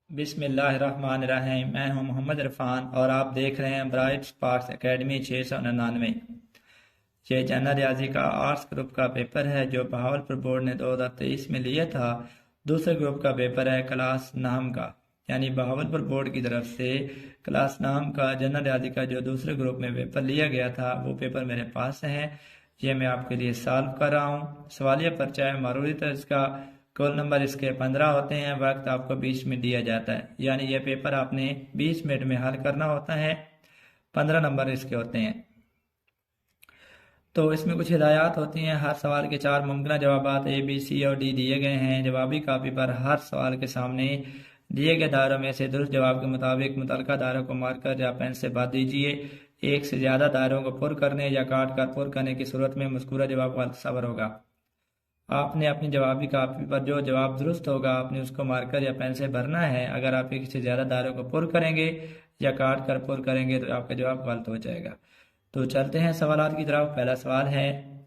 बिस्मिल्लाहिर्रहमानिर्रहीम। मैं हूं मोहम्मद इरफान और आप देख रहे हैं ब्राइट स्पार्क्स एकेडमी 699। ये जनरल रियाजी का आर्ट्स ग्रुप का पेपर है जो बहावलपुर बोर्ड ने 2023 में लिया था। दूसरे ग्रुप का पेपर है क्लास नाम का, यानी बहावलपुर बोर्ड की तरफ से क्लास नाम का जनरल रियाजी का जो दूसरे ग्रुप में पेपर लिया गया था वो पेपर मेरे पास है। ये मैं आपके लिए सॉल्व कर रहा हूँ। सवालिया पर्चा है मारूरी तर्ज का। कुल नंबर इसके 15 होते हैं। वक्त आपको 20 मिनट दिया जाता है, यानी यह पेपर आपने 20 मिनट में हल करना होता है। 15 नंबर इसके होते हैं। तो इसमें कुछ हिदायत होती हैं। हर सवाल के 4 मुमकिन जवाब ए, बी, सी और डी दिए गए हैं। जवाबी कापी पर हर सवाल के सामने दिए गए दायरों में से दुरुस्त जवाब के मुताबिक मुतल्लिका दायरों को मार्कर या पेन से बांध दीजिए। एक से ज़्यादा दायरों को पुर करने या काट कर पुर करने की सूरत में मज़कूरा जवाब गलत साबित होगा। आपने अपनी जवाबी कापी पर जो जवाब दुरुस्त होगा आपने उसको मार्कर या पेन से भरना है। अगर आप एक से ज़्यादा दायरों को पुर करेंगे या काट कर पुर करेंगे तो आपका जवाब गलत हो जाएगा। तो चलते हैं सवालात की तरफ। पहला सवाल है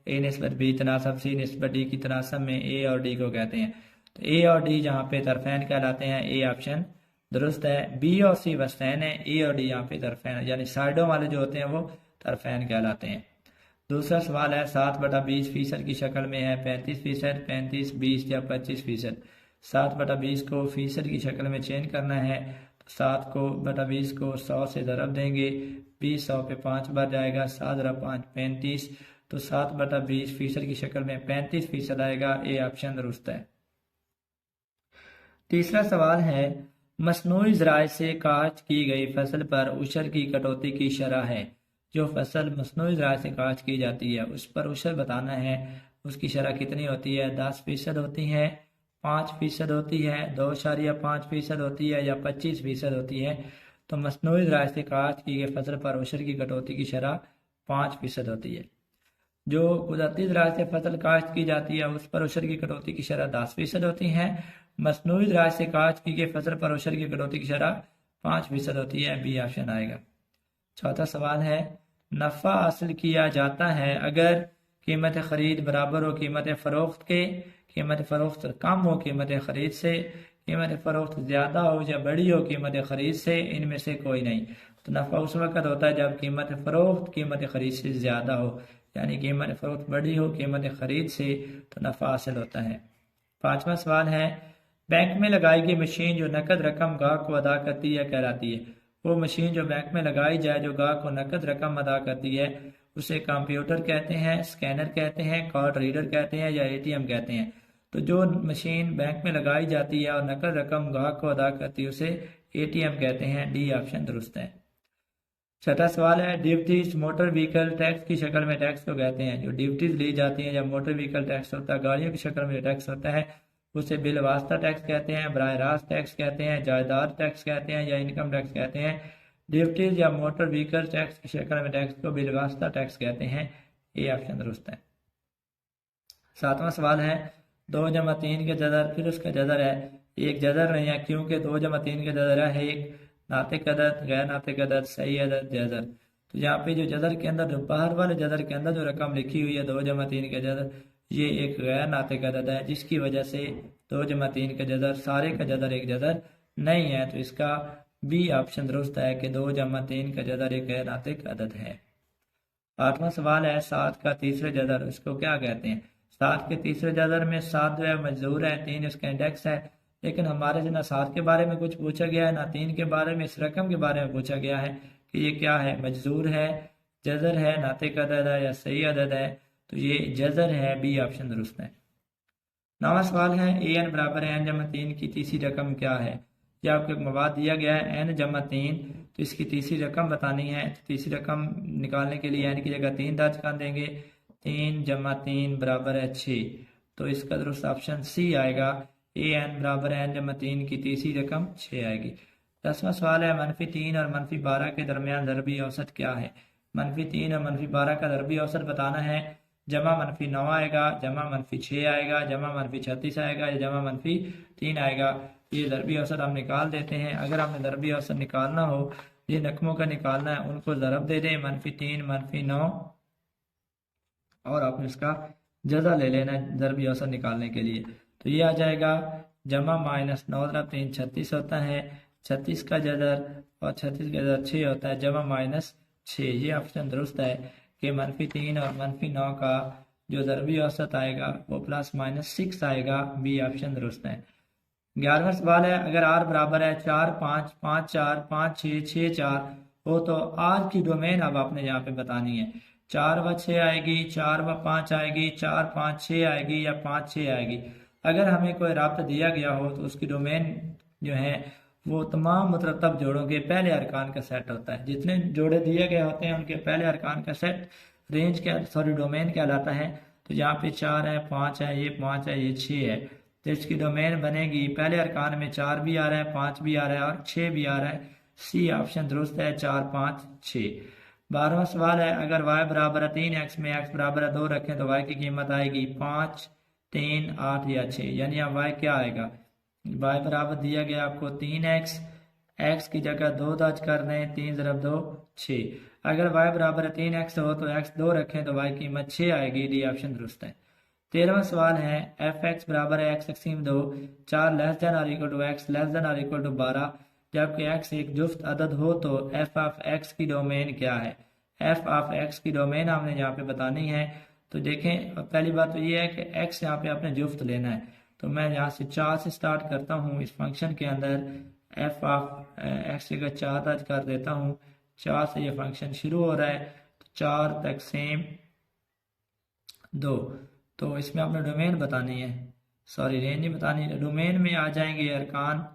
ए निस्बत बी तनासब सी निस्बत डी की तनासब में ए और डी को कहते हैं। तो ए और डी जहाँ पे तरफैन कहलाते हैं, ए ऑप्शन दुरुस्त है। बी और सी वस्तैन है, ए और डी यहाँ पे तरफैन यानी साइडों वाले जो होते हैं वो तरफैन कहलाते हैं। दूसरा सवाल है 7/20% की शक्ल में है 35%, 35, 20 या 25%। 7/20 को फीसद की शक्ल में चेंज करना है तो 7/20 को 100 से ज़रब देंगे। 20 100 पे 5 बार जाएगा, 7 × 5 35। तो 7/20% की शक्ल में 35% आएगा। ए ऑप्शन दुरुस्त है। तीसरा सवाल है मसनूई ज़राए से काश्त की गई फसल पर उशर की कटौती की शरह है। जो फसल मसनूई ज़राए से काश्त की जाती है उस पर उशर बताना है। उसकी शरह कितनी होती है? 10% होती है, 5% होती है, 2.5% होती है या 25% होती है। तो मसनूई ज़राए से काश्त की गई फसल पर उशर की कटौती की शरह 5% होती है। जो कुदरती ज़राए से फसल काश्त की जाती है उस पर उशर की कटौती की शरह 10% होती है। मसनूई ज़राए से काश्त की गई फसल पर उशर की कटौती की शरह 5% होती है। बी ऑप्शन आएगा। चौथा सवाल है नफ़ा हासिल किया जाता है अगर कीमत खरीद बराबर हो कीमत फ़रोख्त के, कीमत फ़रोख्त कम हो कीमत खरीद से, कीमत फ़रोख्त ज़्यादा हो या बड़ी हो कीमत खरीद से, इनमें से कोई नहीं। तो नफ़ा उस वक़्त होता है जब कीमत फ़रोख्त कीमत खरीद से ज़्यादा हो, यानी कीमत फ़रोख्त बड़ी हो कीमत खरीद से, तो नफ़ा हासिल होता है। पांचवा सवाल है बैंक में लगाई गई मशीन जो नकद रकम गाहक को अदा करती है कहलाती है। वो मशीन जो बैंक में लगाई जाए जो गाहक को नकद रकम अदा करती है उसे कंप्यूटर कहते हैं, स्कैनर कहते हैं, कार्ड रीडर कहते हैं या एटीएम कहते हैं। तो जो मशीन बैंक में लगाई जाती है और नकद रकम गाहक को अदा करती है उसे एटीएम कहते हैं। डी ऑप्शन दुरुस्त है। छठा सवाल है ड्यूटीज मोटर व्हीकल टैक्स की शक्ल में टैक्स को कहते हैं। जो ड्यूटीज ली जाती हैं या मोटर व्हीकल टैक्स होता है, गाड़ियों की शक्ल में टैक्स होता है, उसे बिल वास्ता टैक्स कहते हैं, बराह रास्त टैक्स कहते हैं, जायदाद टैक्स कहते हैं या इनकम टैक्स कहते हैं। ड्यूटीज या मोटर व्हीकल टैक्स की शक्ल में टैक्स को बिल वास्ता टैक्स कहते हैं। ए ऑप्शन दुरुस्त है। सातवां सवाल है 2 + 3 के जदर, फिर उसका जदर है एक जदर नहीं है क्योंकि 2 + 3 के जदर है एक नातिक अदद, गैर नातिक अदद, सही अदद, जदर। तो यहाँ पे जो जदर के अंदर जो बाहर वाले जदर के अंदर जो रकम लिखी हुई है 2 + 3 के जदर, ये एक गैर नातिक अदद है जिसकी वजह से 2 + 3 के जदर सारे का जदर एक जदर नहीं है। तो इसका बी ऑप्शन दुरुस्त है कि 2 + 3 का जदर एक गैर नातिक अदद है। आठवां सवाल है 7 का तीसरे जदर, इसको क्या कहते हैं? 7 के तीसरे जदर में 7 जो है मजदूर है, 3 इसका इंडेक्स है। लेकिन हमारे से ना 7 के बारे में कुछ पूछा गया है ना 3 के बारे में, इस रकम के बारे में पूछा गया है कि ये क्या है, मजदूर है, जदर है, नातिक अदद है या सही अदद है। तो ये जदर है। बी ऑप्शन दुरुस्त है। नवा सवाल है an बराबर है n/3 की तीसरी रकम क्या है? यह आपको एक मवाद दिया गया है n/3, तो इसकी तीसरी रकम बतानी है। तो तीसरी रकम निकालने के लिए n की जगह 3 दर्ज कर देंगे। 3 + 3 बराबर है 6। तो इसका दुरुस्त ऑप्शन सी आएगा। an बराबर है n/3 की तीसरी रकम 6 आएगी। 10वां सवाल है -3 और -12 के दरमियान ज़रबी औसत क्या है? -3 और -12 का ज़रबी औसत बताना है। जमा -9 आएगा, जमा -6 आएगा, जमा -36 आएगा या जमा -3 आएगा। ये ज़रबी औसत हम निकाल देते हैं। अगर हमें ज़रबी औसत निकालना हो, ये रकमों का निकालना है, उनको ज़रब दे दें -3 -9 और आपने इसका जजा ले लेना है ज़रबी औसत निकालने के लिए। तो ये आ जाएगा जमा माइनस 9 × 3 36 होता है, 36 का जदर और 36 का जदर 6 होता है, जमा माइनस 6। ये ऑप्शन दुरुस्त है कि -3 और -9 का जो ज़रबी औसत आएगा वो +-6 आएगा। बी ऑप्शन दुरुस्त है। 11वां सवाल है, अगर r बराबर है 4 5 5 4 5 6 6 4 हो तो r की डोमेन अब आपने यहाँ पे बतानी है। 4 व 6 आएगी, 4 व 5 आएगी, 4 5 6 आएगी या 5 6 आएगी। अगर हमें कोई राब्ता दिया गया हो तो उसकी डोमेन जो है वो तमाम मुतरतब जोड़ों के पहले अरकान का सेट होता है। जितने जोड़े दिए गए होते हैं उनके पहले अरकान का सेट डोमेन कहलाता है। तो यहाँ पे 4 है, 5 है, ये 5 है, ये 6 है, तो इसकी डोमेन बनेगी पहले अरकान में 4 भी आ रहा है, 5 भी आ रहा है और 6 भी आ रहा है। सी ऑप्शन दुरुस्त है, 4 5 6। 12वां सवाल है, अगर y बराबर है 3x में x बराबर है 2 रखें तो y की कीमत आएगी 5 3 8 या 6। यानी यहाँ y क्या आएगा, y बराबर दिया गया आपको 3x, x की जगह 2 दर्ज कर दें, 3 × 2 6। अगर y बराबर है 3x हो तो x 2 रखें तो y की कीमत 6 आएगी। डी ऑप्शन दुरुस्त है। 13वां सवाल है, f(x) बराबर है x तक़सीम 2, 4 ≤ x ≤ 12 जबकि x एक जुफ्त अदद हो तो f(x) की डोमेन क्या है। f(x) की डोमेन हमने यहाँ पे बतानी है। तो देखें, पहली बात तो ये है कि x यहाँ पे आपने जुफ्त लेना है। तो मैं यहाँ से 4 से स्टार्ट करता हूँ। इस फंक्शन के अंदर f(x) जगह 4 दर्ज कर देता हूँ। 4 से ये फंक्शन शुरू हो रहा है, तो 4 तक़सीम 2। तो इसमें आपने डोमेन बतानी है, सॉरी रेंज नहीं बतानी है। डोमेन में आ जाएंगे अरकान।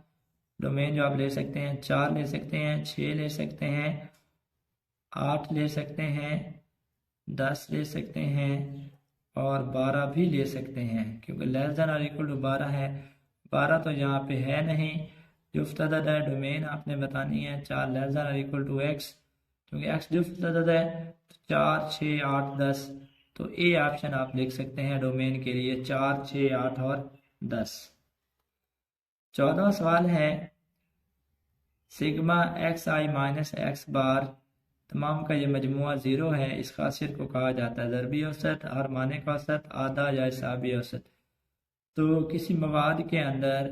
डोमेन जो आप ले सकते हैं, 4 ले सकते हैं, 6 ले सकते हैं, 8 ले सकते हैं, 10 ले सकते हैं और 12 भी ले सकते हैं, क्योंकि <12 है। 12 तो यहाँ पे है नहीं, जुफ्त अदद है। डोमेन आपने बतानी है 4 x, क्योंकि x जुफ्त अदद है। 4 6 8 10, तो ए ऑप्शन आप लिख सकते हैं डोमेन के लिए, 4 6 8 और 10। 14वां सवाल है, सिग्मा xi माइनस x बार तमाम का ये मजमुआ 0 है। इस खासियत को कहा जाता है ज़रबी औसत, हार्मोनिक औसत, आधा या हिसाबी औसत। तो किसी मवाद के अंदर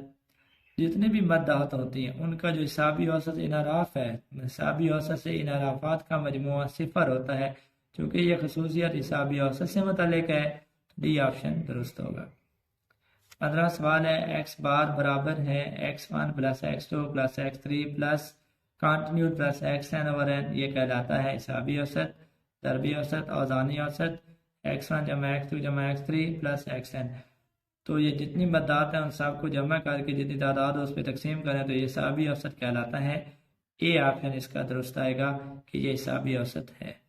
जितने भी मद्दात होती हैं उनका जो हिसाबी औसत इनराफ है, हिसाबी औसत से इनराफात का मजमुआ 0 होता है। चूँकि ये खसूसियत हिसाबी औसत से मुतल्लिक है, तो डी ऑप्शन दुरुस्त होगा। 15वां सवाल है, x बार बराबर है x1 + x2 + x3 plus continued plus xn/n। ये कहलाता है हिसाबी औसत, ज़रबी औसत, औज़ानी औसत। x1 = x2 = x3 plus xn। तो ये जितनी मद्दात हैं उन सबको जमा करके जितनी तादाद उस पर तकसीम करें तो ये हिसाबी औसत कहलाता है। ए ऑप्शन इसका दुरुस्त आएगा कि ये हिसाबी औसत है।